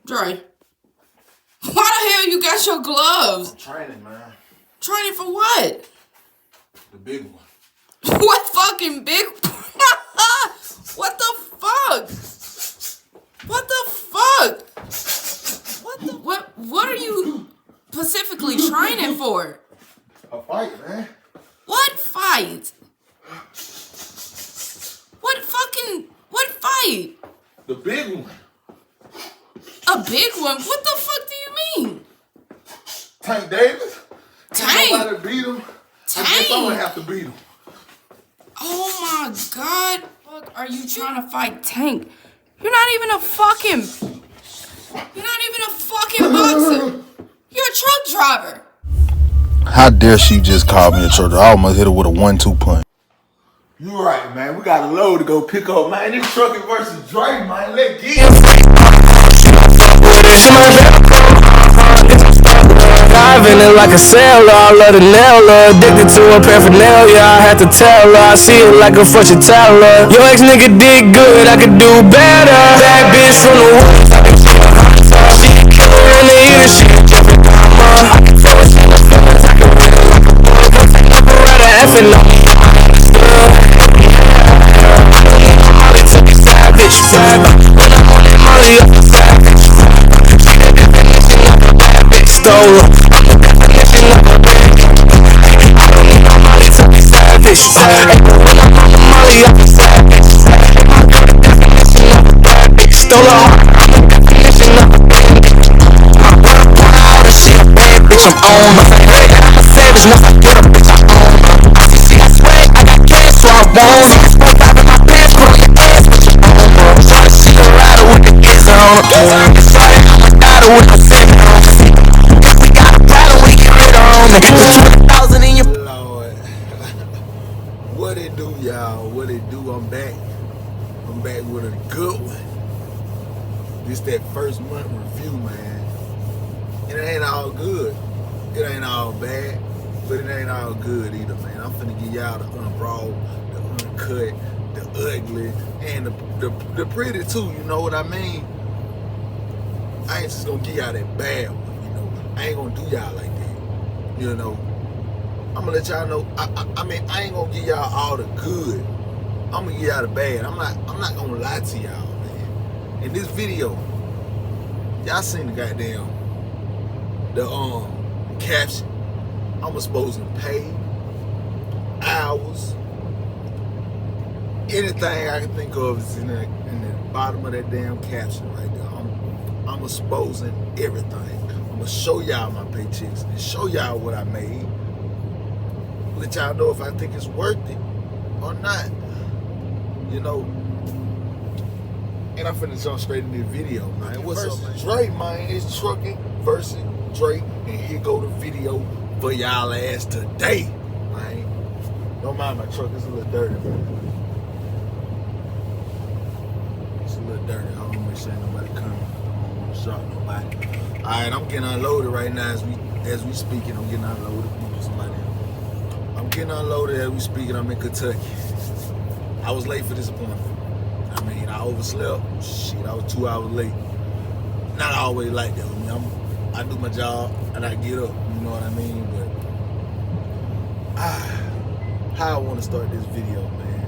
Dre, why the hell you got your gloves? I'm training, man. Training for what? The big one. What fucking big? What the fuck? What the fuck? What are you specifically training for? A fight, man. What fight? What fight? The big one. A big one? What the fuck do you mean? Tank Davis. Tank? Nobody beat him. Tank? I guess I'm gonna have to beat him. Oh my God. Fuck, are you trying to fight Tank? You're not even a fucking boxer. You're a truck driver. How dare she just call me a truck driver? I almost hit her with a 1-2 punch. You right, man. We got a load to go pick up, man. This trucking versus Drake, man. Let's get it. Driving it like a sailor, I love the nail her. Addicted to her paraphernalia, I had to tell her. I see it like a fortune teller. Your ex nigga did good, I could do better. That bitch from the woods, I can see her hot sauce. She can kill her in the ear, she can Jeffrey Dahmer. I can tell her she the feelings, I can read it like a book. Don't take up her at a effing on me, I understood. Molly took it savage, when I'm on that Molly, I'm a savage. She the definition of a bad bitch, stole her. I'm the definition of a bad bitch. I don't need no Molly took it savage. When I'm on the Molly, I'm a savage. My girl, the definition of a bad bitch, stole her heart. I'm the definition of a bad bitch. My work pour out and she a bad bitch, I'm on her. I'm a savage, once I get a bitch, I own her. I see I swag, I got cash, so I want her. Smoke out of my pants, put on your ass, but you own her. Tryna see a rider with the kids on her. Get started, I'm a daughter with no semen on her. If we got a problem, we get rid on her. Put 20,000 in your... Lord. What it do, y'all? What it do? I'm back. I'm back with a good one. This that first month review, man. It ain't all good. It ain't all bad, but it ain't all good either, man. I'm finna give y'all the unraw, the uncut, the ugly, and the pretty too, you know what I mean? I ain't just gonna give y'all that bad one, you know. I ain't gonna do y'all like that, you know. I'm gonna let y'all know, I mean, I ain't gonna give y'all all the good. I'm gonna give y'all the bad. I'm not gonna lie to y'all, man. In this video, y'all seen the goddamn, the caption. I'm exposing pay, hours, anything I can think of is in the bottom of that damn caption right there. I'm exposing everything. I'm gonna show y'all my paychecks and show y'all what I made. Let y'all know if I think it's worth it or not. You know. And I'm finna jump straight into this video, man. What's up, man? Drake, man. It's trucking versus Drake, and here go the video for y'all ass today, man. Don't mind my truck, it's a little dirty, man. It's a little dirty. I don't want to make sure nobody come. I don't want to shock nobody. Alright, I'm getting unloaded right now as we speaking. I'm getting unloaded. I'm getting unloaded as we speaking. I'm in Kentucky. I was late for this appointment. I mean, I overslept. Shit, I was 2 hours late. Not always like that. I mean, I do my job and I get up. You know what I mean? But how I want to start this video, man,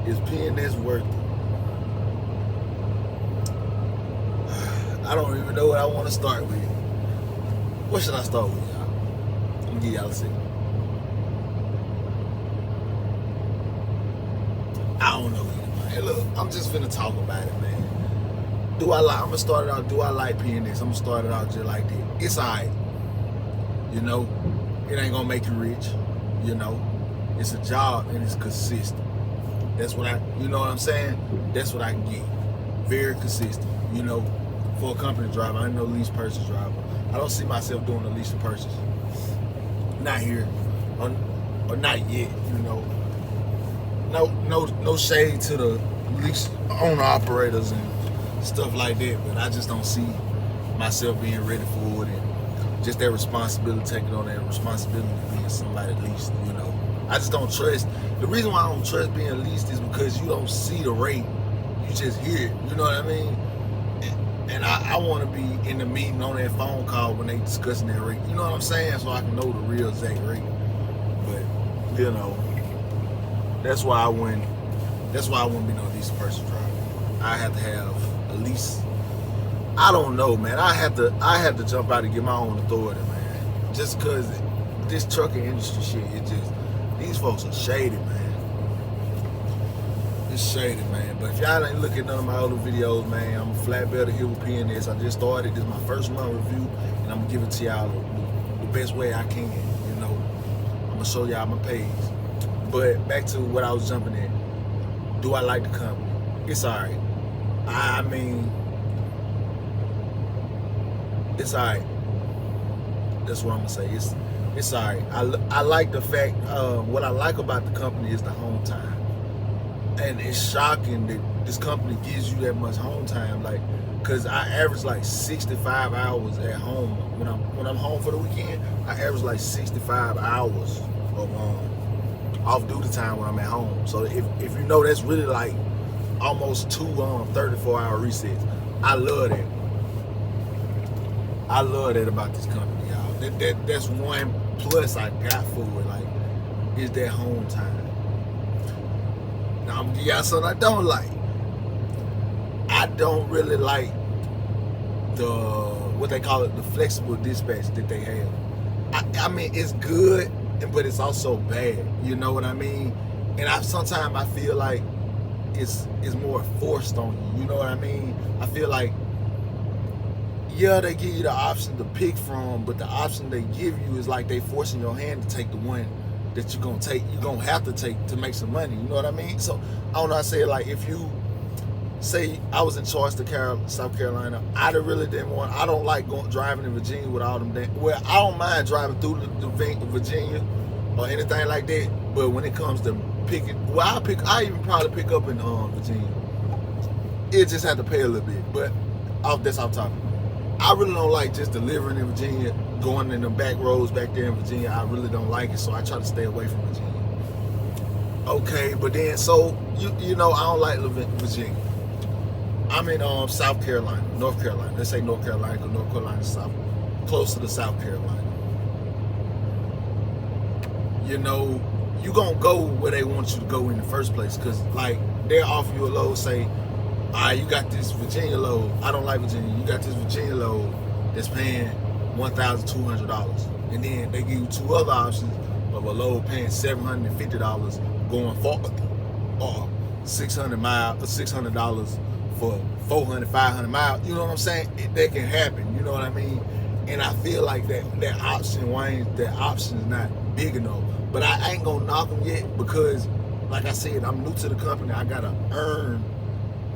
is paying this worth it. I don't even know what I want to start with. What should I start with, y'all? I'm gonna give y'all a second. I don't know either, man. Hey, look, I'm just finna talk about it, man. I'm gonna start it out, do I like paying this? I'm gonna start it out just like this. It's alright. You know, it ain't gonna make you rich. You know, it's a job and it's consistent. That's what you know what I'm saying? That's what I can get. Very consistent. You know, for a company driver, I ain't no lease purchase driver. I don't see myself doing a lease and purchase. Not here, or not yet. You know, no shade to the lease owner operators and stuff like that, but I just don't see myself being ready for it, and just that responsibility, taking on that responsibility of being somebody leased, you know. I just don't trust. The reason why I don't trust being leased is because you don't see the rate, you just hear it, you know what I mean? And I want to be in the meeting on that phone call when they discussing that rate. You know what I'm saying? So I can know the real exact rate. But you know, that's why I wouldn't be no decent person driver. I have to have at least, I don't know, man. I have to jump out and get my own authority, man. Just cause this trucking industry shit, it just, these folks are shady, man. It's shady, man. But if y'all ain't looking at none of my other videos, man, I'm a flatbed here with PNS. I just started. This is my first month review, and I'm gonna give it to y'all the best way I can. You know, I'm gonna show y'all my page. But back to what I was jumping at. Do I like the company? It's alright. I mean, it's alright. That's what I'm gonna say. It's alright. I like the fact. What I like about the company is the home time. And it's shocking that this company gives you that much home time, like, cause I average like 65 hours at home when I'm home for the weekend. I average like 65 hours of off duty time when I'm at home. So if you know, that's really like almost two 34-hour resets. I love that. I love that about this company, y'all. That's one plus I got for it, like, is that home time. Now I'm gonna give y'all something I don't like. I don't really like the, what they call it, the flexible dispatch that they have. I mean, it's good, but it's also bad. You know what I mean? And sometimes I feel like it's more forced on you. You know what I mean? I feel like, yeah, they give you the option to pick from, but the option they give you is like they forcing your hand to take the one that you're gonna have to take to make some money. You know what I mean? So I don't know. I say, like, if you say I was in charge to South Carolina, I really didn't want. I don't like driving in Virginia with all them. Well, I don't mind driving through the Virginia or anything like that. But when it comes to picking, well, I even probably pick up in Virginia. It just have to pay a little bit. But that's off topic. I really don't like just delivering in Virginia, going in the back roads back there in Virginia. I really don't like it, so I try to stay away from Virginia. Okay, but then, so, you know, I don't like Virginia. I'm in South Carolina, North Carolina. Let's say North Carolina, because North Carolina is close to South Carolina. You know, you gonna go where they want you to go in the first place, because, like, they'll offer you a load, say, you got this Virginia load. I don't like Virginia. You got this Virginia load that's paying $1,200. And then they give you two other options of a load paying $750 going forward, or $600 for 400, 500 miles. You know what I'm saying? That can happen. You know what I mean? And I feel like that option, Wayne, that option is not big enough. But I ain't gonna knock them yet, because, like I said, I'm new to the company. I gotta earn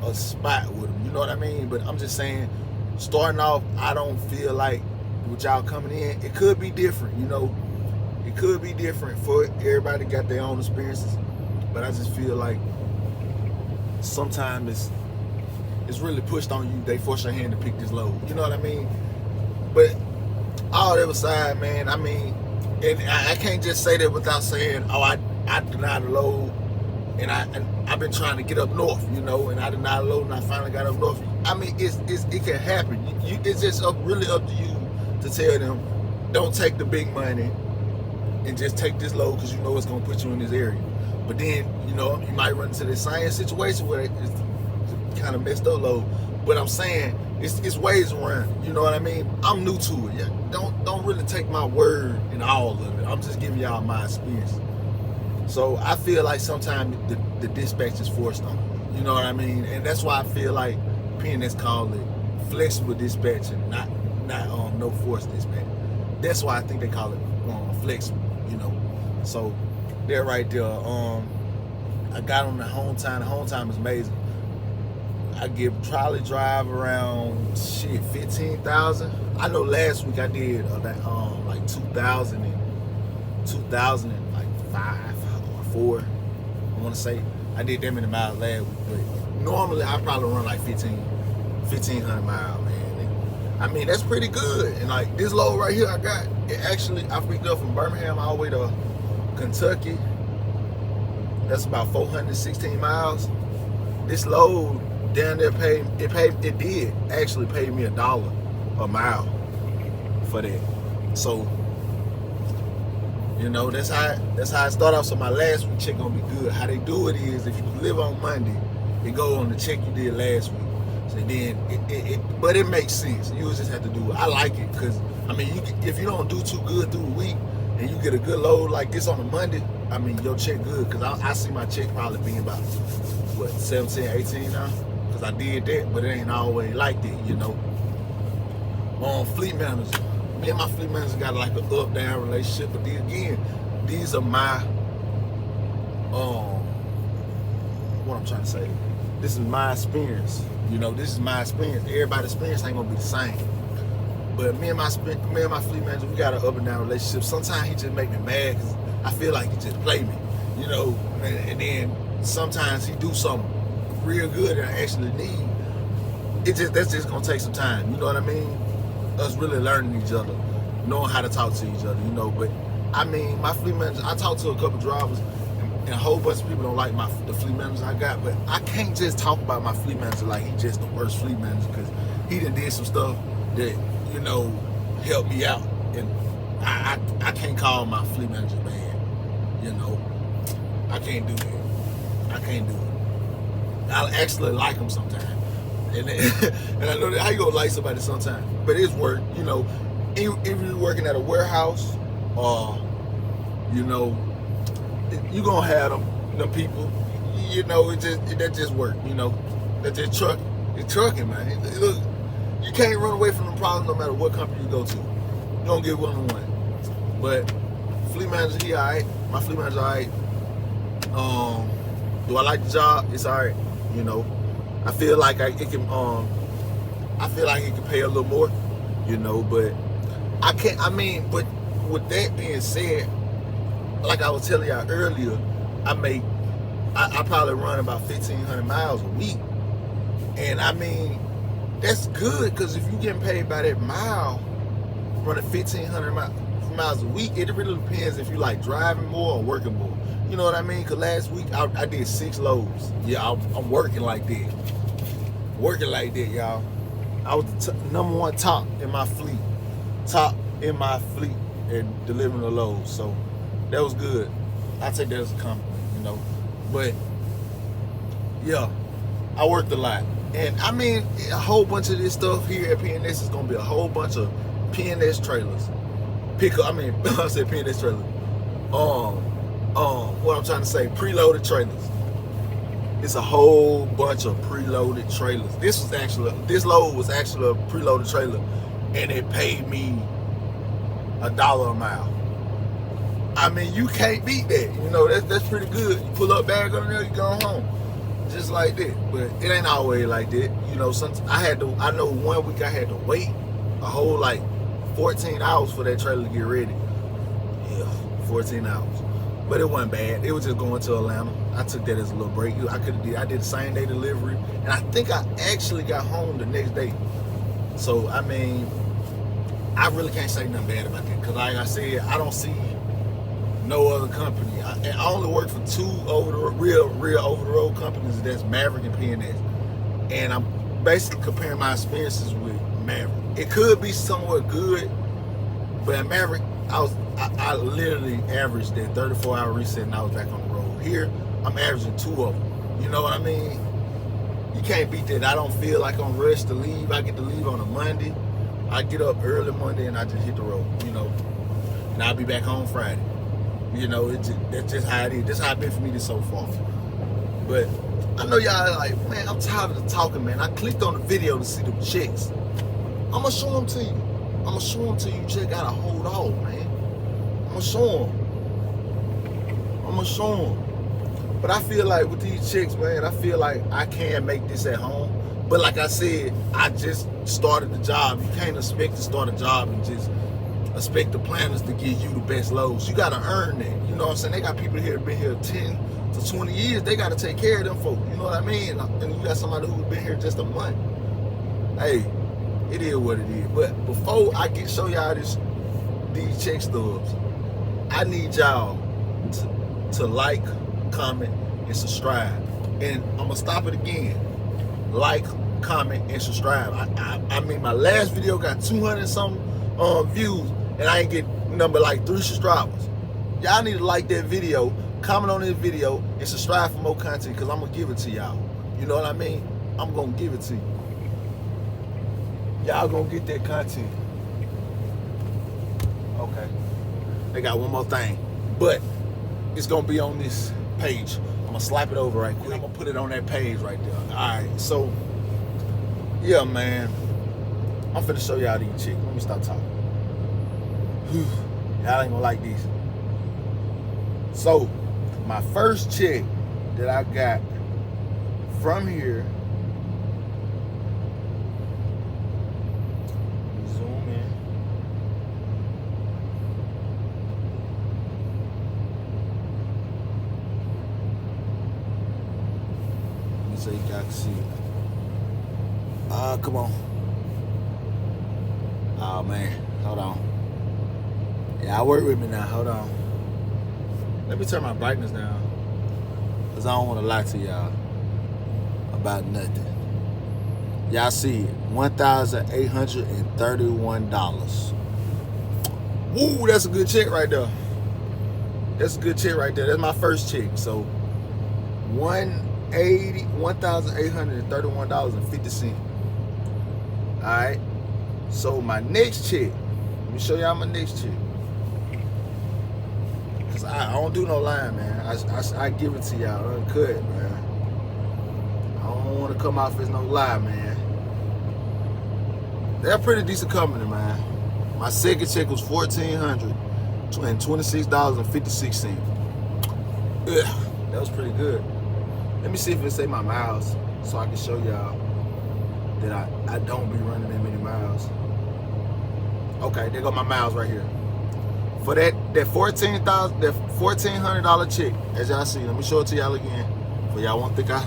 a spot with them, you know what I mean? But I'm just saying, starting off, I don't feel like with y'all coming in, it could be different, you know. It could be different for everybody, got their own experiences. But I just feel like sometimes it's really pushed on you. They force your hand to pick this load, you know what I mean? But all that aside, man, I mean, and I can't just say that without saying, I denied the load. And I've been trying to get up north, you know, and I denied a load, and I finally got up north. I mean, it can happen. It's just really up to you to tell them, don't take the big money and just take this load, because you know it's gonna put you in this area. But then, you know, you might run into the same situation where it's kind of messed up load. But I'm saying it's ways around. You know what I mean? I'm new to it. Yeah, don't really take my word in all of it. I'm just giving y'all my experience. So I feel like sometimes the dispatch is forced on you. You know what I mean? And that's why I feel like PNS call it flexible dispatch and not no forced dispatch. That's why I think they call it flexible. You know. So they're right there. I got on the home time. The home time is amazing. I give trolley drive around 15,000. I know last week I did like 2,000 and 2005 or 4. I want to say I did them in the miles last week, but normally I probably run like 1,500 miles, man. And, I mean, that's pretty good. And like this load right here, I picked up from Birmingham all the way to Kentucky. That's about 416 miles. This load down there it did actually pay me $1 a mile for that. So, you know, that's how I start off. So my last week check gonna be good. How they do it is, if you live on Monday, it go on the check you did last week. So then but it makes sense. You just have to do it. I like it because I mean, if you don't do too good through the week and you get a good load like this on a Monday, I mean, your check good. Because I see my check probably being about what 17, 18 now. Because I did that, but it ain't always like that, you know. Fleet manager. Me and my fleet manager got like an up-down relationship, but then again, these are my, what I'm trying to say, this is my experience, you know, this is my experience. Everybody's experience ain't gonna be the same. But me and my fleet manager, we got an up and down relationship. Sometimes he just make me mad because I feel like he just play me, you know, and then sometimes he do something real good that I actually need. That's just gonna take some time, you know what I mean? Us really learning each other, knowing how to talk to each other, you know. But I mean, my fleet manager, I talked to a couple drivers, and a whole bunch of people don't like the fleet manager I got. But I can't just talk about my fleet manager like he's just the worst fleet manager, because he done did some stuff that, you know, helped me out, and I can't call my fleet manager bad, you know. I can't do that. I can't do it. I actually like him sometimes. And I know that how you gonna like somebody sometimes, but it's work, you know. If you're working at a warehouse, or you know, you gonna have them people, you know. That just work, you know. That just trucking, man. Look, you can't run away from the problem no matter what company you go to. You don't get one-on-one. But fleet manager, he alright. My fleet manager alright. Do I like the job? It's alright, you know. I feel like it can pay a little more, you know, but I can't. I mean, but with that being said, like I was telling y'all earlier, I probably run about 1,500 miles a week, and I mean, that's good, because if you're getting paid by that mile, running 1,500 miles a week, it really depends if you like driving more or working more. You know what I mean? Because last week I did 6 loads. Yeah, I'm working like that. Working like that, y'all. I was the number one top in my fleet and delivering the loads. So that was good. I take that as a compliment, you know. But yeah, I worked a lot. And I mean, a whole bunch of this stuff here at PNS is gonna be a whole bunch of PNS trailers. I said PNS trailers. What I'm trying to say, preloaded trailers. It's a whole bunch of preloaded trailers. This load was actually a preloaded trailer, and it paid me $1 a mile. I mean, you can't beat that. You know, that's pretty good. You pull up, bag on there, you go home, just like that. But it ain't always like that. You know, I know 1 week I had to wait a whole like 14 hours for that trailer to get ready. Yeah, 14 hours. But it wasn't bad. It was just going to Atlanta. I took that as a little break. I did the same day delivery, and I think I actually got home the next day. So I mean, I really can't say nothing bad about that, because like I said, I don't see no other company. I only work for 2 real over the road companies. That's Maverick and PNS, and I'm basically comparing my experiences with Maverick. It could be somewhat good, but at Maverick, I literally averaged that 34-hour reset, and I was back on the road. Here, I'm averaging 2 of them. You know what I mean? You can't beat that. I don't feel like I'm rushed to leave. I get to leave on a Monday. I get up early Monday and I just hit the road, you know. And I'll be back home Friday. You know, that's just how it is. That's how it's been for me this so far. But I know y'all like, man, I'm tired of the talking, man. I clicked on the video to see the checks. I'm going to show them to you. I'm going to show them to you. You just got to hold on, man. I'm gonna show them. But I feel like with these chicks, man, I feel like I can make this at home. But like I said, I just started the job. You can't expect to start a job and just expect the planners to give you the best loads. You gotta earn that. You know what I'm saying? They got people here been here 10 to 20 years. They gotta take care of them folk. You know what I mean? And you got somebody who's been here just a month. Hey, it is what it is. But before I show y'all these check stubs, I need y'all to like, comment, and subscribe. And I'm gonna stop it again. like, comment, and subscribe. I mean, my last video got 200 something views, and I ain't get number like 3 subscribers. Y'all need to like that video, comment on this video, and subscribe for more content, because I'm going to give it to y'all. You know what I mean? I'm going to give it to you. Y'all going to get that content. Okay. They got one more thing, but it's going to be on this page. I'm going to slap it over right quick. I'm going to put it on that page right there. All right, so, yeah, man. I'm finna show y'all these chicks. Let me stop talking. Y'all ain't gonna like these. So, my first chick that I got from here. Zoom in. Let me see if y'all can see it. Come on. Oh man, hold on. Yeah, work with me now, hold on. Let me turn my brightness down, because I don't want to lie to y'all about nothing. Y'all see it, $1,831. Woo, that's a good check right there. That's a good check right there. That's my first check. So $1,831.50. Alright. So my next check, let me show y'all my next check. Cause I don't do no lying, man. I give it to y'all uncut, man. I don't want to come off as no lie, man. They're a pretty decent company, man. My second check was $1,426.56. Ugh, that was pretty good. Let me see if it say my miles, so I can show y'all that I don't be running that many miles. Okay, there go my miles right here. For that $1,400 check, as y'all see, let me show it to y'all again. For y'all won't think I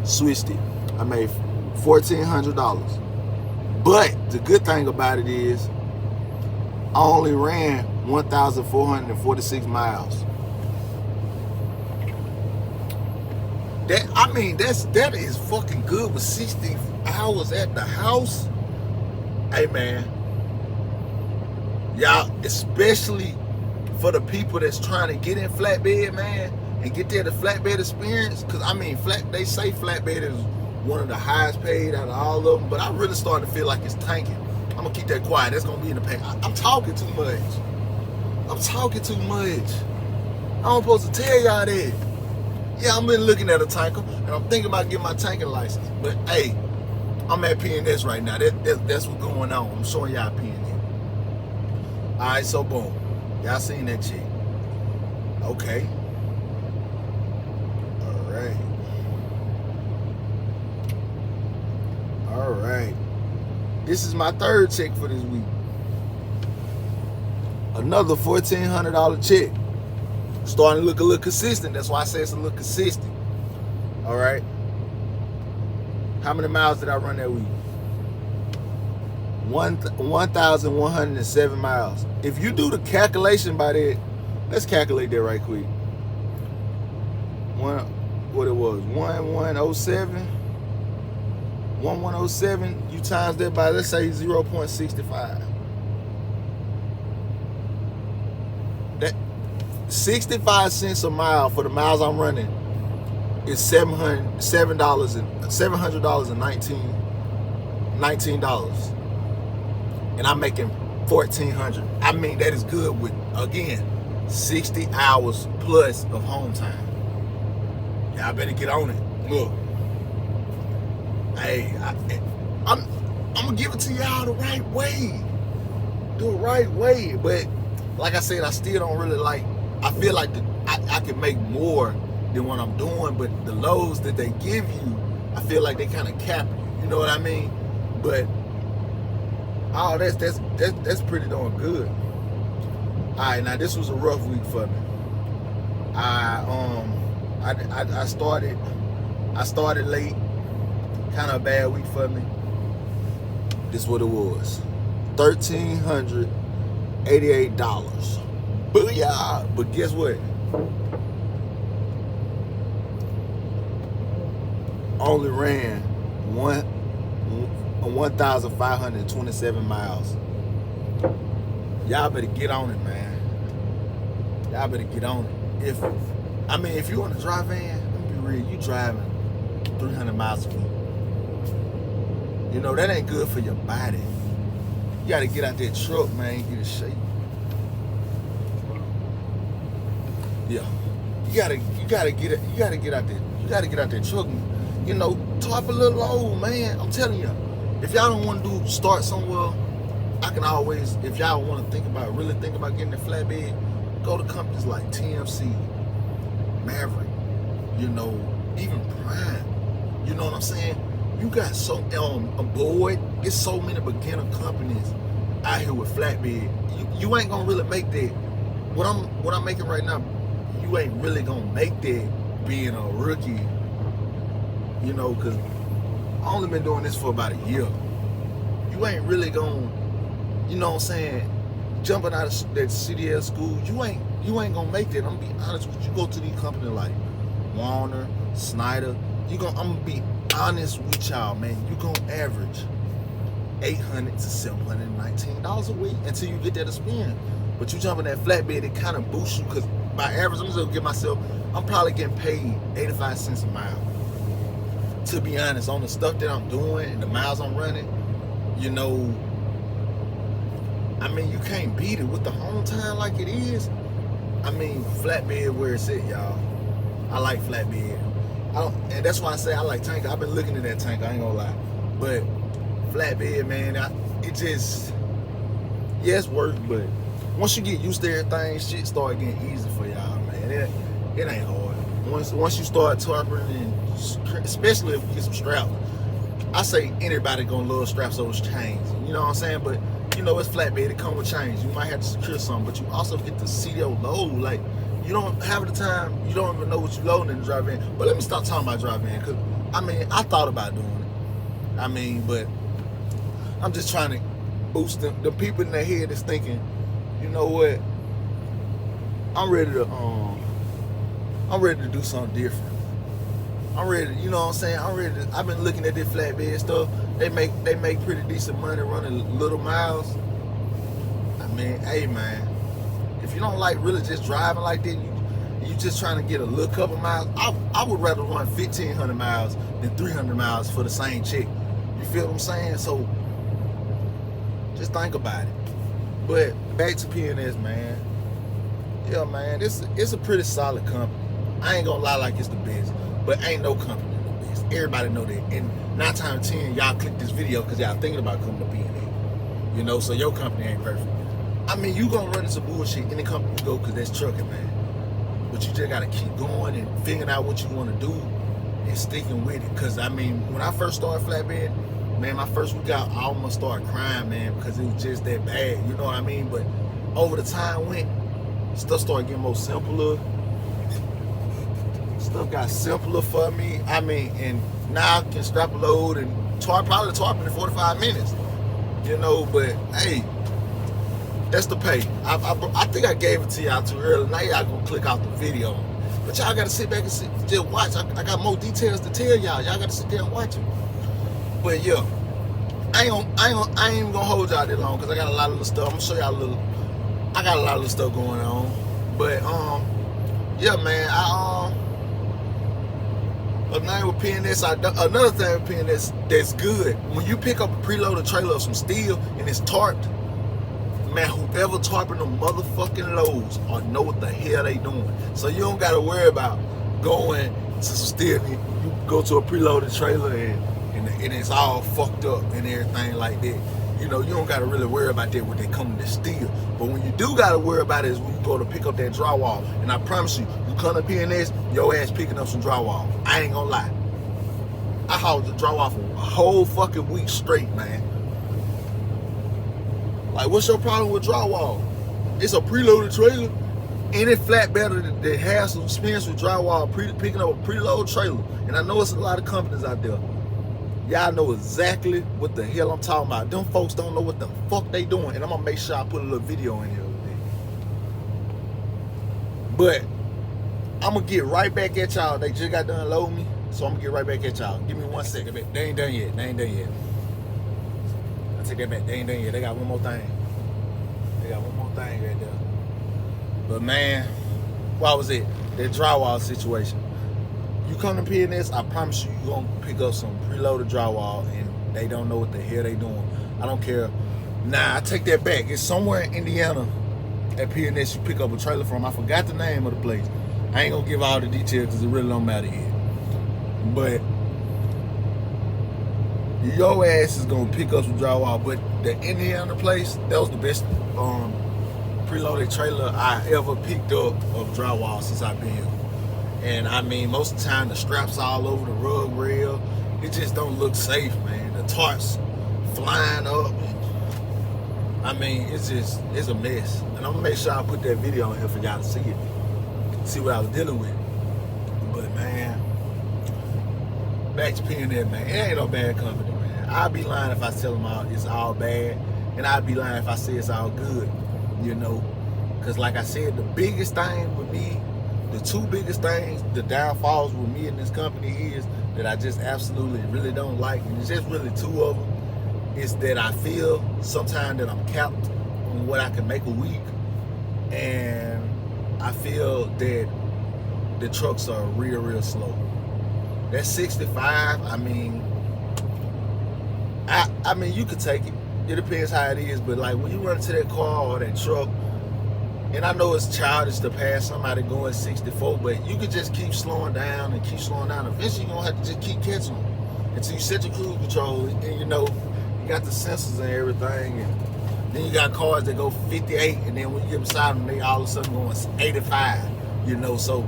switched it. I made $1,400. But the good thing about it is I only ran 1,446 miles. That is fucking good with 60 hours at the house. Hey man, y'all, especially for the people that's trying to get in flatbed, man, and get there the flatbed experience. Cause I mean, they say flatbed is one of the highest paid out of all of them, but I really starting to feel like it's tanking. I'm gonna keep that quiet. That's gonna be in the pay. I'm talking too much. I'm talking too much. I'm supposed to tell y'all that. Yeah, I've been looking at a tanker, and I'm thinking about getting my tanking license. But hey, I'm at PNS right now. That's what's going on. I'm showing y'all PNS. All right, so boom. Y'all seen that chick. Okay. All right. All right. This is my third check for this week. Another $1,400 check. Starting to look a little consistent. That's why I say it's a little consistent. All right. How many miles did I run that week? 1,107 miles. If you do the calculation by that, let's calculate that right quick. What it was, 1107. You times that by, let's say, 0.65. That 65 cents a mile for the miles I'm running is $700.19. And I'm making $1,400. I mean, that is good with, again, 60 hours plus of home time. Y'all better get on it. Look, hey, I'm gonna give it to y'all the right way. Do it right way. But like I said, I still don't really like. I feel like I can make more than what I'm doing, but the loads that they give you, I feel like they kind of cap you. You know what I mean? But oh, that's pretty darn good. All right, now this was a rough week for me. I started late. Kind of a bad week for me. This is what it was. $1,388. Booyah! But guess what? Only ran 1,527 miles. Y'all better get on it, man. Y'all better get on it. If you want to drive van, let me be real, you driving 300 miles a week. You know, that ain't good for your body. You gotta get out that truck, man, get in shape. Yeah. You gotta get out that truck. You know, tarp a little low, man. I'm telling you, if y'all don't want to start somewhere, I can always, if y'all want to really think about getting a flatbed, go to companies like TMC, Maverick, you know, even Prime. You know what I'm saying? You got so Boyd. It's so many beginner companies out here with flatbed. You ain't gonna really make that. What I'm making right now, you ain't really gonna make that being a rookie. You know, cause I only been doing this for about a year. You ain't really gonna, you know what I'm saying, jumping out of that CDL school, you ain't gonna make that. I'm gonna be honest with you. You go to these companies like Warner, Snyder, I'm gonna be honest with y'all, man. You gonna average $800 to $719 a week until you get that experience. But you jump in that flatbed, it kind of boosts you, because by average, I'm just gonna give myself, I'm probably getting paid 85 cents a mile. To be honest, on the stuff that I'm doing and the miles I'm running, you know, I mean, you can't beat it with the home time like it is. I mean, flatbed where it's at, y'all. I like flatbed. And that's why I say I like tanker. I've been looking at that tanker, I ain't gonna lie. But flatbed, man, it's work, but once you get used to everything, shit start getting easy for y'all, man. It ain't hard. Once you start tarping, and especially if you get some straps, I say anybody gonna love straps over chains. You know what I'm saying? But you know, it's flatbed, it come with chains. You might have to secure something, but you also get to see your load. Like, you don't have the time, you don't even know what you're loading in the drive in. But let me stop talking about drive in, because I mean, I thought about doing it. I mean, but I'm just trying to boost them. The people in their head is thinking, you know what? I'm ready to do something different. I'm ready to, you know what I'm saying? I've been looking at this flatbed stuff. They make pretty decent money running little miles. I mean, hey man, if you don't like really just driving like that, you just trying to get a little couple miles, I would rather run 1,500 miles than 300 miles for the same check. You feel what I'm saying? So just think about it. But back to PNS, man. Yeah, man, it's a pretty solid company. I ain't gonna lie like it's the best, but ain't no company the best. Everybody know that. And 9 times out of 10, y'all click this video because y'all thinking about coming to PNS. You know, so your company ain't perfect. I mean, you gonna run into some bullshit any company you go, because that's trucking, man. But you just gotta keep going and figuring out what you want to do and sticking with it. Because I mean, when I first started flatbed, man, my first week out, I almost started crying, man, because it was just that bad. You know what I mean? But over the time went, stuff started getting more simpler. Stuff got simpler for me. I mean, and now I can strap a load and probably tarp in 45 minutes. You know, but hey, that's the pay. I think I gave it to y'all too early. Now y'all gonna click off the video. But y'all gotta sit back and just watch. I got more details to tell y'all. Y'all gotta sit there and watch it. But yeah, I ain't even gonna hold y'all that long, because I got a lot of little stuff. I'm gonna show y'all I got a lot of little stuff going on. But yeah, man, another thing with PNS that's good, when you pick up a preloaded trailer of some steel and it's tarped, man, whoever tarping them motherfucking loads or know what the hell they doing. So you don't gotta worry about going to some steel. You go to a preloaded trailer and it's all fucked up and everything like that. You know, you don't gotta really worry about that when they come to steel. But when you do gotta worry about it is when you go to pick up that drywall. And I promise you, you come to PNS, your ass picking up some drywall. I ain't gonna lie. I hauled the drywall for a whole fucking week straight, man. Like, what's your problem with drywall? It's a preloaded trailer. Any flatbedder that has some experience with drywall, picking up a preloaded trailer, and I know it's a lot of companies out there, y'all know exactly what the hell I'm talking about. Them folks don't know what the fuck they doing, and I'm gonna make sure I put a little video in here today. But I'm gonna get right back at y'all. They just got done loading me. So I'm gonna get right back at y'all. Give me 1 second. They ain't done yet. I take that back. They ain't done yet. They got one more thing. Right there. But man, what was it? That drywall situation. You come to PNS, I promise you, you're gonna pick up some preloaded drywall and they don't know what the hell they doing. I don't care. Nah, I take that back. It's somewhere in Indiana at PNS you pick up a trailer from. I forgot the name of the place. I ain't gonna give all the details because it really don't matter here. But your ass is gonna pick up some drywall. But the Indiana place, that was the best preloaded trailer I ever picked up of drywall since I've been here. And I mean, most of the time the straps all over the rug rail. It just don't look safe, man. The tarps flying up. I mean, it's a mess. And I'm gonna make sure I put that video on here for y'all to see it. See what I was dealing with. But man, back to PNS, man. It ain't no bad company, man. I'd be lying if I tell them it's all bad. And I'd be lying if I say it's all good. You know, because like I said, the biggest thing with me, the two biggest things, the downfalls with me in this company is that I just absolutely really don't like, and it's just really two of them, is that I feel sometimes that I'm capped on what I can make a week, and I feel that the trucks are real slow. That 65, I mean, you could take it. It depends how it is, but like when you run into that car or that truck, and I know it's childish to pass somebody going 64, but you could just keep slowing down. Eventually you're gonna have to just keep catching them until you set your cruise control, and you know, you got the sensors and everything, and then you got cars that go 58, and then when you get beside them, they all of a sudden going 85, you know, so,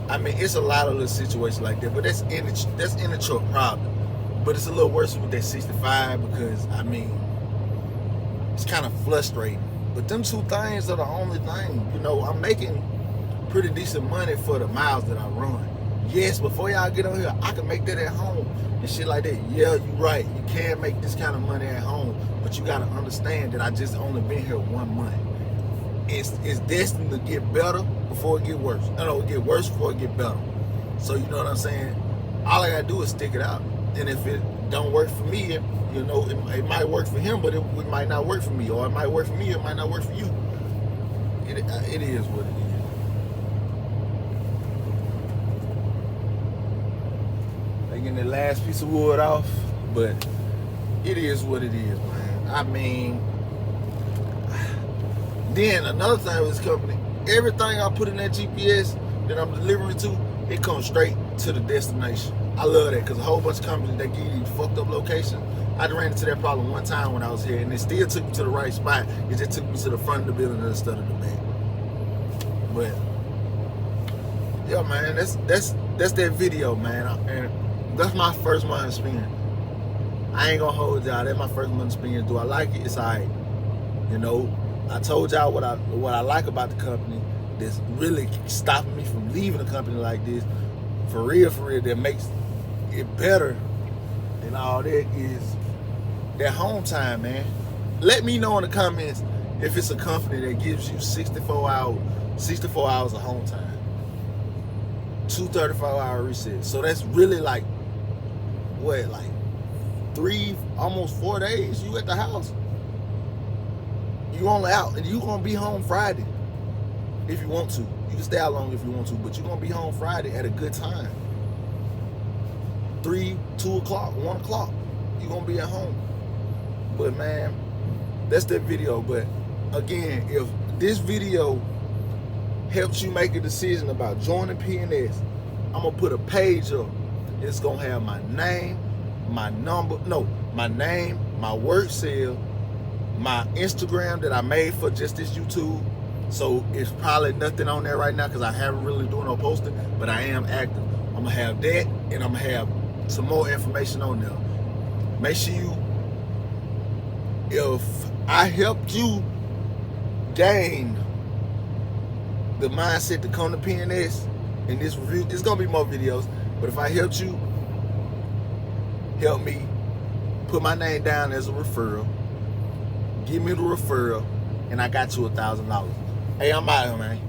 I mean, it's a lot of little situations like that, but that's in the truck problem. But it's a little worse with that 65 because, I mean, it's kind of frustrating. But them two things are the only thing. You know, I'm making pretty decent money for the miles that I run. Yes, before y'all get on here, I can make that at home and shit like that. Yeah, you're right. You can make this kind of money at home, but you got to understand that I just only been here 1 month. It's destined to get better before it get worse. No, it get worse before it get better. So you know what I'm saying? All I got to do is stick it out. And if it don't work for me, you know, it might work for him, but it might not work for me. Or it might work for me, it might not work for you. It is what it is. They getting the last piece of wood off, but it is what it is, man. I mean, then another thing with this company, everything I put in that GPS that I'm delivering to, it comes straight to the destination. I love that because a whole bunch of companies that give you fucked up locations. I ran into that problem one time when I was here, and it still took me to the right spot. It just took me to the front of the building instead of the back. But yeah, man, that's that video, man. And that's my first month experience. I ain't gonna hold y'all. That's my first month experience. Do I like it? It's alright. You know, I told y'all what I like about the company that's really stopping me from leaving a company like this. For real, that makes it better and all that is that home time, man. Let me know in the comments if it's a company that gives you 64 hours of home time. 2 34-hour resets. So that's really like, what, like 3, almost 4 days you at the house. You only out, and you gonna be home Friday if you want to. You can stay out long if you want to, but you're gonna be home Friday at a good time. 3, 2 o'clock, 1 o'clock, you're gonna be at home. But man, that's that video. But again, if this video helps you make a decision about joining PNS, I'm gonna put a page up. It's gonna have my name, my number, my name, my work cell, my Instagram that I made for just this YouTube. So it's probably nothing on there right now because I haven't really doing no posting, but I am active. I'm gonna have that, and I'm gonna have some more information on there. Make sure if I helped you gain the mindset to come to PNS in this review, there's gonna be more videos, but if I helped you, help me put my name down as a referral, give me the referral, and I got you $1,000. Hey, I'm out here, man.